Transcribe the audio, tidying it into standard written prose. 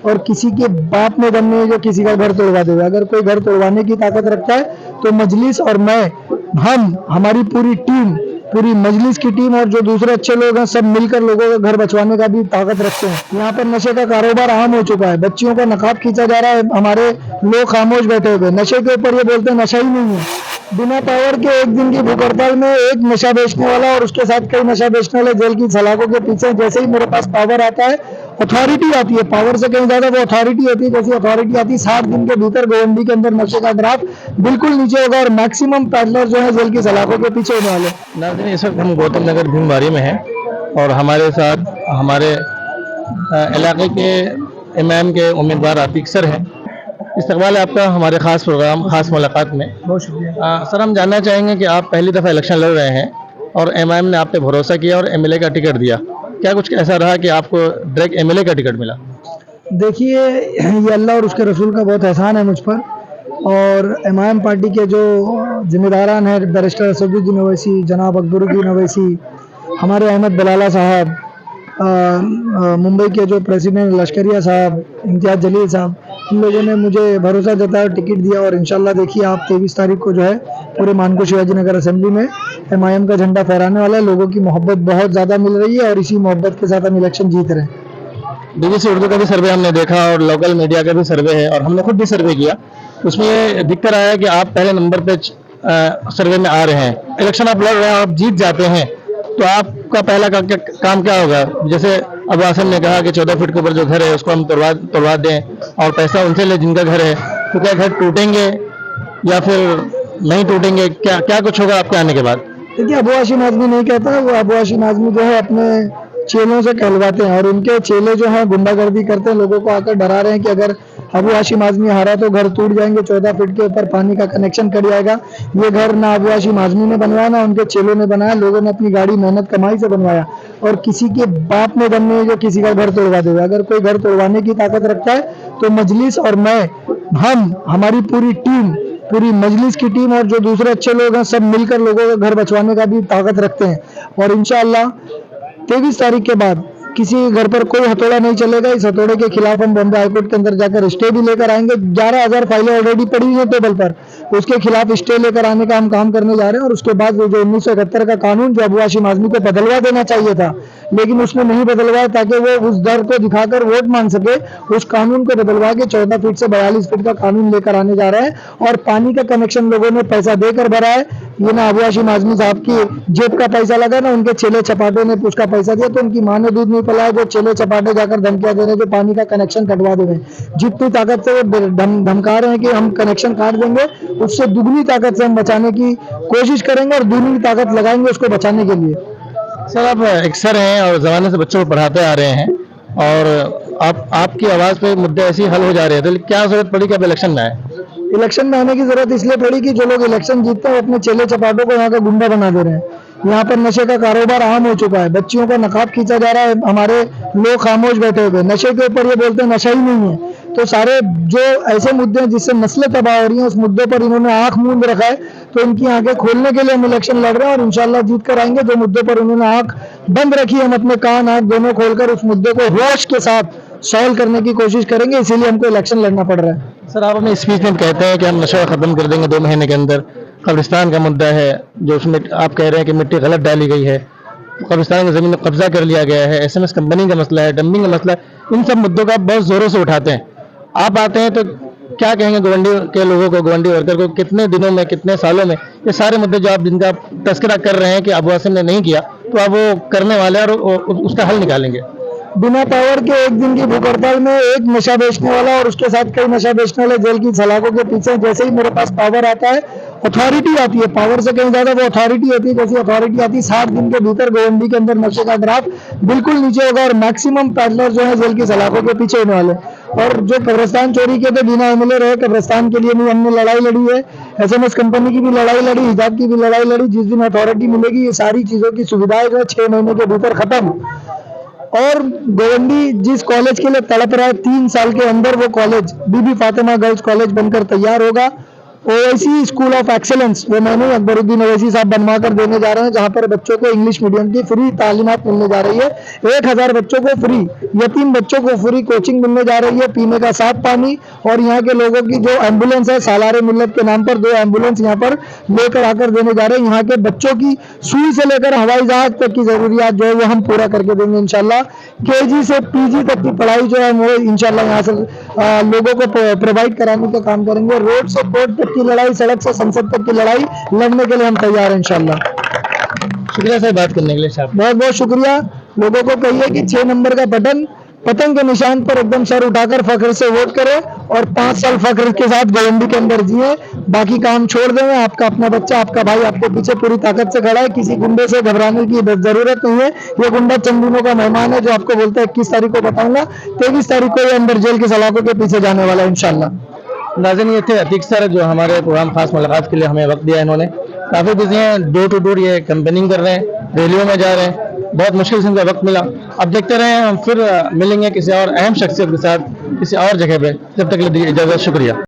और किसी के बाप में दम नहीं है जो किसी का घर तोड़वा देगा। अगर कोई घर तोड़वाने की ताकत रखता है तो मजलिस और मैं, हम, हमारी पूरी टीम, पूरी मजलिस की टीम और जो दूसरे अच्छे लोग हैं सब मिलकर लोगों का घर बचवाने का भी ताकत रखते हैं। यहाँ पर नशे का कारोबार आम हो चुका है, बच्चियों का नकाब खींचा जा रहा है, हमारे लोग खामोश बैठे हुए। नशे के ऊपर ये बोलते हैं नशा ही नहीं है। बिना पावर के एक दिन की भूख हड़ताल में एक नशा बेचने वाला और उसके साथ कई नशा बेचने वाले जेल की सलाखों के पीछे। जैसे ही मेरे पास पावर आता है, अथॉरिटी आती है, पावर से कहीं ज्यादा वो अथॉरिटी होती है। जैसी अथॉरिटी आती है 60 दिन के भीतर गोवंडी के अंदर नशे का ग्राफ बिल्कुल नीचे होगा और मैक्सिमम पैडलर जो है जेल की सलाखों के पीछे होने वाले। नाज़रीन, इस वक्त हम गौतम नगर भीमबारी में हैं और हमारे साथ हमारे इलाके के इमाम के उम्मीदवार आतिक सर हैं। इस्तकबाल है आपका हमारे ख़ास प्रोग्राम ख़ास मुलाकात में। बहुत शुक्रिया। सर, हम जानना चाहेंगे कि आप पहली दफ़ा इलेक्शन लड़ रहे हैं और इमाम ने आप पे भरोसा किया और एमएलए का टिकट दिया। क्या कुछ ऐसा रहा कि आपको डायरेक्ट एमएलए का टिकट मिला? देखिए, ये अल्लाह और उसके रसूल का बहुत एहसान है मुझ पर। और एमआईएम पार्टी के जो जिम्मेदारान हैं, बैरिस्टर असदुद्दीन ओवैसी, जनाब अकबरुद्दीन ओवैसी, हमारे अहमद बलाला साहब, मुंबई के जो प्रेसिडेंट लश्करिया साहब, इम्तियाज़ जलील साहब, इन लोगों ने मुझे भरोसा जताया और टिकट दिया। और इंशाल्लाह देखिए आप 23 तारीख को जो है पूरे मानको शिवाजी नगर असेंबली में एमआईएम का झंडा फहराने वाला है। लोगों की मोहब्बत बहुत ज़्यादा मिल रही है और इसी मोहब्बत के साथ हम इलेक्शन जीत रहे हैं। बीबीसी उर्दू का भी सर्वे हमने देखा और लोकल मीडिया का भी सर्वे है और हमने खुद भी सर्वे किया। उसमें ये दिखकर आया कि आप पहले नंबर पे सर्वे में आ रहे हैं। इलेक्शन आप लड़ रहे हैं, आप जीत जाते हैं तो आपका पहला काम क्या होगा? जैसे अब आसम ने कहा कि 14 फीट के ऊपर जो घर है उसको हम तोड़वा दें और पैसा उनसे ले जिनका घर है, तो क्या घर टूटेंगे या फिर नहीं टूटेंगे? क्या क्या कुछ होगा आपके आने के बाद? देखिए, अबू हाशिम आजमी नहीं कहता, वो अबू हाशिम आजमी जो है अपने चेलों से कहलवाते हैं और उनके चेले जो हैं गुंडागर्दी करते हैं, लोगों को आकर डरा रहे हैं कि अगर अबू हाशिम आजमी हारा तो घर टूट जाएंगे, 14 फीट के ऊपर पानी का कनेक्शन कट जाएगा। ये घर ना अबू हाशिम आजमी ने बनवाया ना उनके चेलों ने बनाया, लोगों ने अपनी गाड़ी मेहनत कमाई से बनवाया। और किसी के बाप में दम नहीं है जो किसी का घर तोड़वा देगा। अगर कोई घर तोड़वाने की ताकत रखता है तो मजलिस और मैं, हम, हमारी पूरी टीम, पूरी मजलिस की टीम और जो दूसरे अच्छे लोग हैं सब मिलकर लोगों का घर बचवाने का भी ताकत रखते हैं। और इंशाअल्लाह 23 तारीख के बाद किसी घर पर कोई हथौड़ा नहीं चलेगा। इस हथौड़े के खिलाफ हम बॉम्बे हाईकोर्ट के अंदर जाकर स्टे भी लेकर आएंगे। 11,000 फाइलें ऑलरेडी पड़ी हुई है टेबल पर, उसके खिलाफ स्टे लेकर आने का हम काम करने जा रहे हैं। और उसके बाद वो जो 1971 का कानून जो अबू हाशिम आजमी को बदलवा देना चाहिए था लेकिन उसने नहीं बदलवाया ताकि वो उस दर को दिखाकर वोट मांग सके, उस कानून को बदलवा के 14 फीट से 42 फीट का कानून लेकर आने जा रहे हैं। और पानी का कनेक्शन लोगों ने पैसा देकर भरा है, ये ना अबू हाशिम आजमी साहब की जेब का पैसा लगा ना उनके चेले चपाटे ने उसका पैसा दिया। तो उनकी माँ ने दूध नहीं पिलाया, वो चेले चपाटे जाकर धमकियां दे रहे हैं कि पानी का कनेक्शन कटवा दे रहे हैं। जितनी ताकत से वो धमका रहे हैं कि हम कनेक्शन काट देंगे, उससे दुगनी ताकत से हम बचाने की कोशिश करेंगे और दुगनी ताकत लगाएंगे उसको बचाने के लिए। सर, आप एक सर हैं और ज़माने से बच्चों को पढ़ाते आ रहे हैं और आपकी आवाज़ पे मुद्दे ऐसे ही हल हो जा रहे हैं, तो क्या ज़रूरत पड़ी कि आप इलेक्शन में आए? इलेक्शन में आने की जरूरत इसलिए पड़ी कि जो लोग इलेक्शन जीतते हैं वो अपने चेले चपाटों को यहाँ का गुंडा बना दे रहे हैं। यहाँ पर नशे का कारोबार आम हो चुका है, बच्चियों का नकाब खींचा जा रहा है, हमारे लोग खामोश बैठे हुए। नशे के ऊपर ये बोलते हैं नशा ही नहीं है। तो सारे जो ऐसे मुद्दे हैं जिससे नस्लें तबाह हो रही हैं उस मुद्दे पर इन्होंने आंख मूंद रखा है। तो इनकी आंखें खोलने के लिए हम इलेक्शन लड़ रहे हैं और इंशाल्लाह जीत कर आएंगे। जो मुद्दे पर उन्होंने आंख बंद रखी है, हम अपने कान आंख दोनों खोलकर उस मुद्दे को होश के साथ सॉल्व करने की कोशिश करेंगे, इसीलिए हमको इलेक्शन लड़ना पड़ रहा है। सर, आप अपने स्पीच में कहते हैं कि हम नशा खत्म कर देंगे 2 महीने के अंदर। कब्रिस्तान का मुद्दा है जो उसमें आप कह रहे हैं कि मिट्टी गलत डाली गई है, कब्रिस्तान की ज़मीन में कब्जा कर लिया गया है, एसएमएस कंपनी का मसला है, डंपिंग का मसला है। इन सब मुद्दों का आप बहुत ज़ोरों से उठाते हैं। आप आते हैं तो क्या कहेंगे गोवंडी के लोगों को, गोवंडी वर्कर को? कितने दिनों में, कितने सालों में ये सारे मुद्दे जो आप जिनका तस्करा कर रहे हैं कि अबू हाशिम ने नहीं किया तो आप वो करने वाले और उसका हल निकालेंगे? बिना पावर के एक दिन की भूख हड़ताल में एक नशा बेचने वाला और उसके साथ कई नशा बेचने वाले जेल की सलाखों के पीछे। जैसे ही मेरे पास पावर आता है, अथॉरिटी आती है, पावर से कहीं ज्यादा वो अथॉरिटी होती है। जैसी अथॉरिटी आती है 60 दिन के भीतर गोवंडी के अंदर नशे का ग्राफ बिल्कुल नीचे होगा और मैक्सिमम पैडलर जो है जेल की सलाखों के पीछे होने वाले। और जो कब्रिस्तान चोरी के थे बिना एमएलए रहे, कब्रिस्तान के लिए भी हमने लड़ाई लड़ी है, एसएमएस कंपनी की भी लड़ाई लड़ी, हिजाब की भी लड़ाई लड़ी। जिस दिन अथॉरिटी मिलेगी ये सारी चीजों की सुविधाएं जो 6 महीने के भीतर खत्म। और गोवंडी जिस कॉलेज के लिए तड़प रहा है 3 साल के अंदर वो कॉलेज बीबी फातिमा गर्ल्स कॉलेज बनकर तैयार होगा। ओवैसी स्कूल ऑफ एक्सेलेंस, वो मैंने अकबरुद्दीन ओवैसी साहब बनवा कर देने जा रहे हैं, जहां पर बच्चों को इंग्लिश मीडियम की फ्री तालीमात मिलने जा रही है। 1000 बच्चों को फ्री, यतीम बच्चों को फ्री कोचिंग मिलने जा रही है, पीने का साफ पानी, और यहाँ के लोगों की जो एम्बुलेंस है, सालारे मिल्लत के नाम पर 2 एम्बुलेंस यहाँ पर लेकर आकर देने जा रहे हैं। यहाँ के बच्चों की सुई से लेकर हवाई जहाज तक की जरूरियात जो है वो हम पूरा करके देंगे इंशाल्लाह। केजी से पीजी तक की पढ़ाई जो है वो इंशाल्लाह यहाँ से लोगों को प्रोवाइड कराने का काम करेंगे। रोड से कोर्ट तक की लड़ाई, सड़क से संसद तक की लड़ाई लड़ने के लिए हम तैयार हैं इंशाल्लाह। शुक्रिया सर बात करने के लिए साहब। बहुत बहुत शुक्रिया। लोगों को कहिए कि 6 नंबर का बटन, पतंग के निशान पर एकदम सर उठाकर फख्र से वोट करें और 5 साल फख्र के साथ गवंडी के अंदर जिए। बाकी काम छोड़ देंगे। आपका अपना बच्चा, आपका भाई आपके पीछे पूरी ताकत से खड़ा है। किसी गुंडे से घबराने की जरूरत नहीं है। ये गुंडा चंद दिनों का मेहमान है जो आपको बोलता है 21 तारीख को बताऊंगा, 23 तारीख को ये अंदर जेल की सलाखों के पीछे जाने वाला है इंशाल्लाह। नाज़रीन, ये थे अतीक सर जो हमारे प्रोग्राम खास मुलाकात के लिए हमें वक्त दिया। इन्होंने काफ़ी बिजी हैं, डोर टू डोर ये कैंपेनिंग कर रहे हैं, रैलियों में जा रहे हैं, बहुत मुश्किल से इनका वक्त मिला। अब देखते रहे, हम फिर मिलेंगे किसी और अहम शख्सियत के साथ किसी और जगह पे। जब तक के लिए इजाज़त, शुक्रिया।